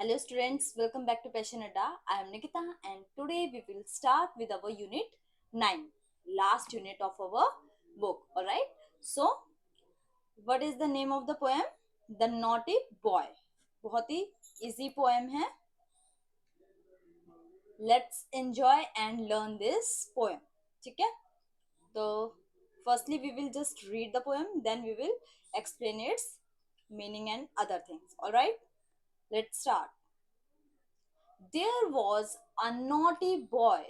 Hello students, welcome back to Passion Adda. I am Nikita and today we will start with our unit 9, last unit of our book. Alright, so what is the name of the poem? The Naughty Boy. बहुत ही easy poem है. Let's enjoy and learn this poem. ठीक है? तो firstly we will just read the poem, then we will explain its meaning and other things. Alright, let's start. There was a naughty boy,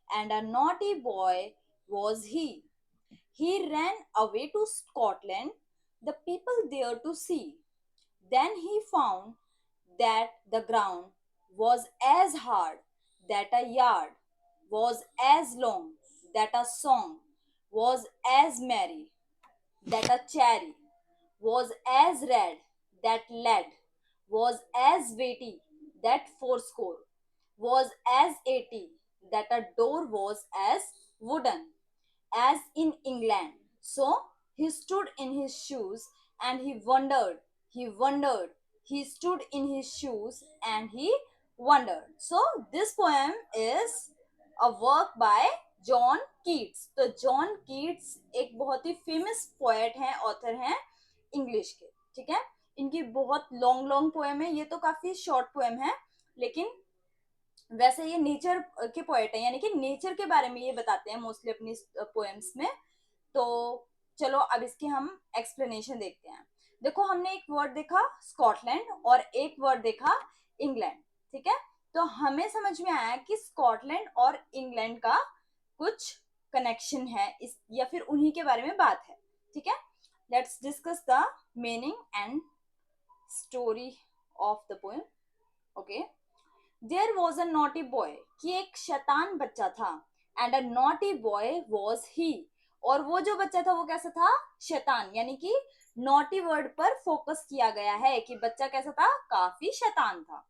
and a naughty boy was he. He ran away to Scotland, the people there to see. Then he found that the ground was as hard, that a yard was as long, that a song was as merry, that a cherry was as red, that lead was as weighty, that fourscore was as 80, that a door was as wooden as in England. So he stood in his shoes and he wondered, he stood in his shoes and he wondered. So this poem is a work by John Keats. तो John Keats एक बहुत ही famous poet हैं, author हैं English के. ठीक है, इनकी बहुत लॉन्ग लॉन्ग पोएम है. ये तो काफी शॉर्ट पोएम है, लेकिन वैसे ये नेचर के पोएट हैं, यानी कि नेचर के बारे में ये बताते हैं मोस्टली अपनी पोएम्स में. तो चलो अब इसकी हम एक्सप्लेनेशन देखते हैं. देखो, हमने एक वर्ड देखा स्कॉटलैंड और एक वर्ड देखा इंग्लैंड. ठीक है, तो हमें समझ में आया कि स्कॉटलैंड और इंग्लैंड का कुछ कनेक्शन है इस, या फिर उन्हीं के बारे में बात है. ठीक है, let's discuss the meaning and story of the poem. Okay, there was a naughty boy, कि एक शैतान बच्चा था. And a naughty boy was he, और वो जो बच्चा था वो कैसा था? शैतान. यानी कि नॉटी वर्ड पर फोकस किया गया है कि बच्चा कैसा था? काफी शैतान था.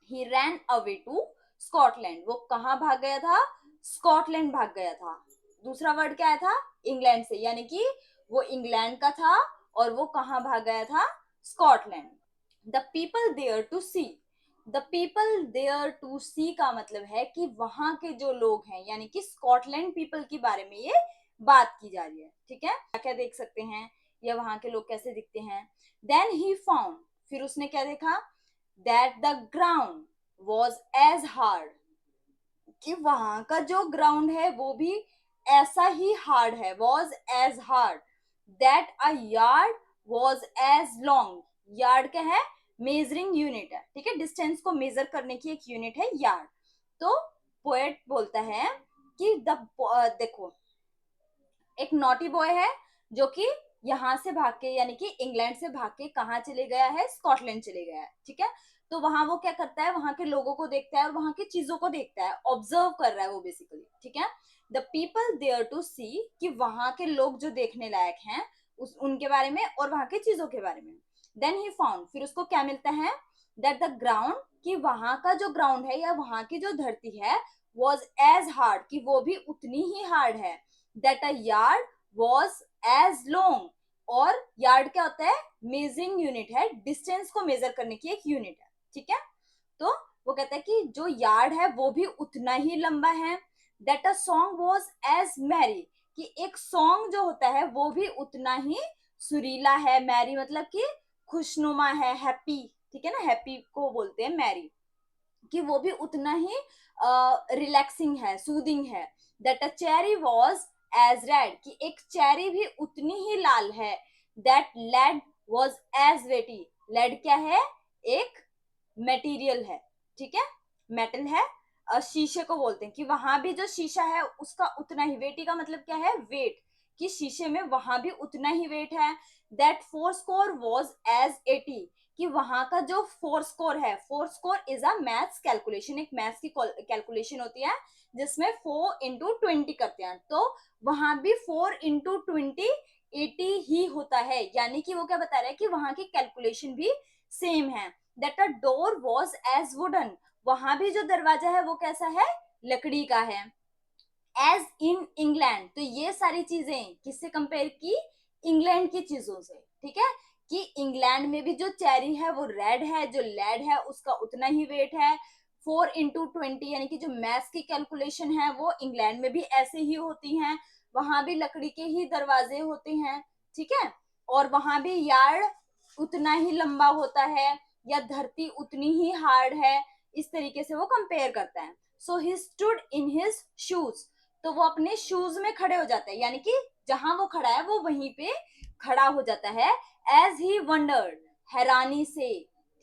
ही रैन अवे टू स्कॉटलैंड, वो कहाँ भाग गया था? स्कॉटलैंड भाग गया था. दूसरा वर्ड क्या आया था? इंग्लैंड से, यानी कि वो इंग्लैंड का था और वो कहाँ भाग गया था? Scotland. The people there to see, the people there to see का मतलब है कि वहां के जो लोग हैं, यानी कि स्कॉटलैंड पीपल के बारे में ये बात की जा रही है. ठीक है, क्या क्या देख सकते हैं या वहां के लोग कैसे दिखते हैं. देन ही फाउंड, फिर उसने क्या देखा? That the ground was as hard, कि वहां का जो ग्राउंड है वो भी ऐसा ही हार्ड है. Was as hard. That a yard was as long, yard क्या है? मेजरिंग यूनिट है. ठीक है, डिस्टेंस को मेजर करने की एक यूनिट है यार्ड. तो पोएट बोलता है कि देखो, एक नॉटी बॉय है जो कि यहाँ से भाग के, यानी कि इंग्लैंड से भाग के कहाँ चले गया है? स्कॉटलैंड चले गया है. ठीक है, तो वहां वो क्या करता है? वहां के लोगों को देखता है और वहां की चीजों को देखता है, ऑब्जर्व कर रहा है वो बेसिकली. ठीक है, द पीपल देयर टू सी, कि वहां के लोग जो देखने लायक हैं उनके बारे में और वहां की चीजों के बारे में. देन ही फाउंड, फिर उसको क्या मिलता है? दैट द ग्राउंड, कि वहां का जो ग्राउंड है या वहां की जो धरती है, वॉज एज हार्ड, कि वो भी उतनी ही हार्ड है. That a yard was as long, और यार्ड क्या होता है? मेजरिंग यूनिट है, डिस्टेंस को मेजर करने की एक यूनिट है. ठीक है, तो वो कहता है कि जो यार्ड है वो भी उतना ही लंबा है. That a song was as merry, कि एक सॉन्ग जो होता है वो भी उतना ही सुरीला है. मैरी मतलब कि खुशनुमा है, हैप्पी. ठीक है ना, हैप्पी को बोलते हैं मैरी, कि वो भी उतना ही रिलैक्सिंग है, सूदिंग है. That a cherry was as red, कि एक चेरी भी उतनी ही लाल है. That lead was as weighty, lead क्या है? एक मेटीरियल है. ठीक है, मेटल है. शीशे को बोलते हैं कि वहां भी जो शीशा है उसका उतना ही, वेटी का मतलब क्या है? वेट, कि शीशे में वहां भी उतना ही वेट है. That four score was as 80, कि वहां का जो फोर स्कोर है, four score is a maths calculation, एक मैथ्स की कैलकुलेशन होती है जिसमें 4 into 20 करते हैं. तो वहां भी 4 into 20 80 ही होता है, यानी कि वो क्या बता रहा है कि वहां की कैलकुलेशन भी सेम है. That a door was as wooden, वहां भी जो दरवाजा है वो कैसा है? लकड़ी का है. एज इन इंग्लैंड, तो ये सारी चीजें किससे कंपेयर की? इंग्लैंड की चीजों से. ठीक है, कि इंग्लैंड में भी जो चेरी है वो रेड है, जो लेड है उसका उतना ही वेट है। 4 into 20 यानी कि जो मैथ्स की कैलकुलेशन है वो इंग्लैंड में भी ऐसे ही होती हैं। वहां भी लकड़ी के ही दरवाजे होते हैं, ठीक है। और वहां भी यार्ड उतना ही लंबा होता है, या धरती उतनी ही हार्ड है। इस तरीके से वो कंपेयर करता है। So he stood in his shoes, तो वो अपने शूज में खड़े हो जाते हैं, यानी कि जहां वो खड़ा है वो वहीं पे खड़ा हो जाता है। एज ही वंडर्ड, हैरानी से,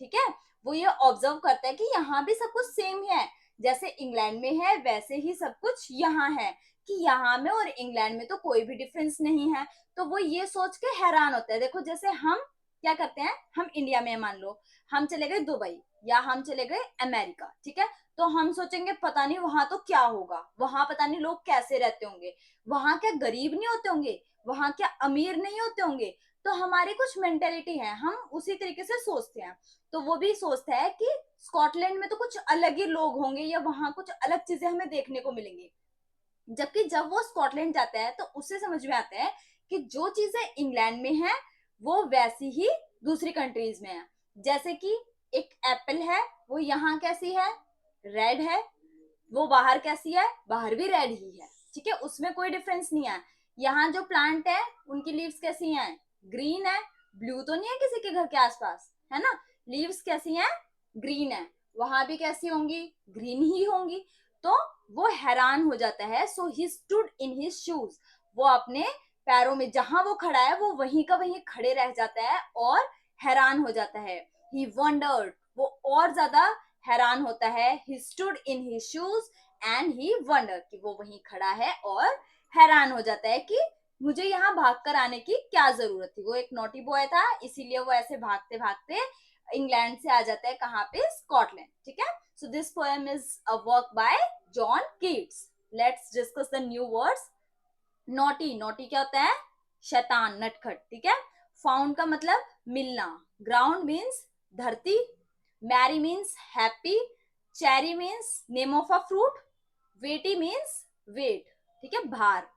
ठीक है। वो ये ऑब्जर्व करता है कि यहाँ भी सब कुछ सेम है, जैसे इंग्लैंड में है वैसे ही सब कुछ यहाँ है, कि यहाँ में और इंग्लैंड में तो कोई भी डिफरेंस नहीं है। तो वो ये सोच के हैरान होता है। देखो जैसे हम क्या करते हैं, हम इंडिया में मान लो हम चले गए दुबई या हम चले गए अमेरिका, ठीक है। तो हम सोचेंगे पता नहीं वहां तो क्या होगा, वहां पता नहीं लोग कैसे रहते होंगे, वहां क्या गरीब नहीं होते होंगे, वहां क्या अमीर नहीं होते होंगे। तो हमारी कुछ मेंटेलिटी है, हम उसी तरीके से सोचते हैं। तो वो भी सोचता है कि स्कॉटलैंड में तो कुछ अलग ही लोग होंगे, या वहां कुछ अलग चीजें हमें देखने को मिलेंगी। जबकि जब वो स्कॉटलैंड जाता है तो उससे समझ में आता है कि जो चीजें इंग्लैंड में है वो वैसी ही दूसरी कंट्रीज में है। जैसे कि एक एप्पल है, वो यहाँ कैसी है, रेड है। वो बाहर कैसी है, बाहर भी रेड ही है, ठीक है, उसमें कोई डिफरेंस नहीं है। यहाँ जो प्लांट है उनकी लीव्स कैसी हैं, ग्रीन है। ब्लू तो नहीं है किसी के घर के आसपास, है ना। लीव्स कैसी हैं, ग्रीन है। वहां भी कैसी होंगी, ग्रीन ही होंगी। तो वो हैरान हो जाता है। So he stood in his shoes, वो अपने पैरों में जहां वो खड़ा है वो वहीं का वहीं खड़े रह जाता है और हैरान हो जाता है। ही वंडर्ड, वो और ज्यादा हैरान होता है। ही stood in his shoes and he wonder, कि वो वहीं खड़ा है और हैरान हो जाता है कि मुझे यहाँ भाग कर आने की क्या जरूरत थी। वो एक नोटी बॉय था, इसीलिए वो ऐसे भागते भागते इंग्लैंड से आ जाता है कहाँ पे, स्कॉटलैंड, ठीक है। So this poem is a work by John Keats. Let's discuss the new words. Naughty, naughty क्या होता है, शैतान, नटखट, ठीक है। फाउंड का मतलब मिलना। ग्राउंड मीन्स धरती। Merry means happy. Cherry means name of a fruit. Weighty means weight, ठीक है, भार।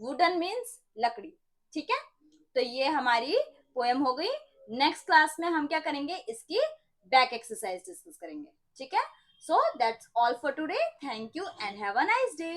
वुडन मीन्स लकड़ी, ठीक है। तो ये हमारी पोएम हो गई। नेक्स्ट क्लास में हम क्या करेंगे, इसकी बैक एक्सरसाइज डिस्कस करेंगे, ठीक है। So that's all for today. Thank you and have a nice day.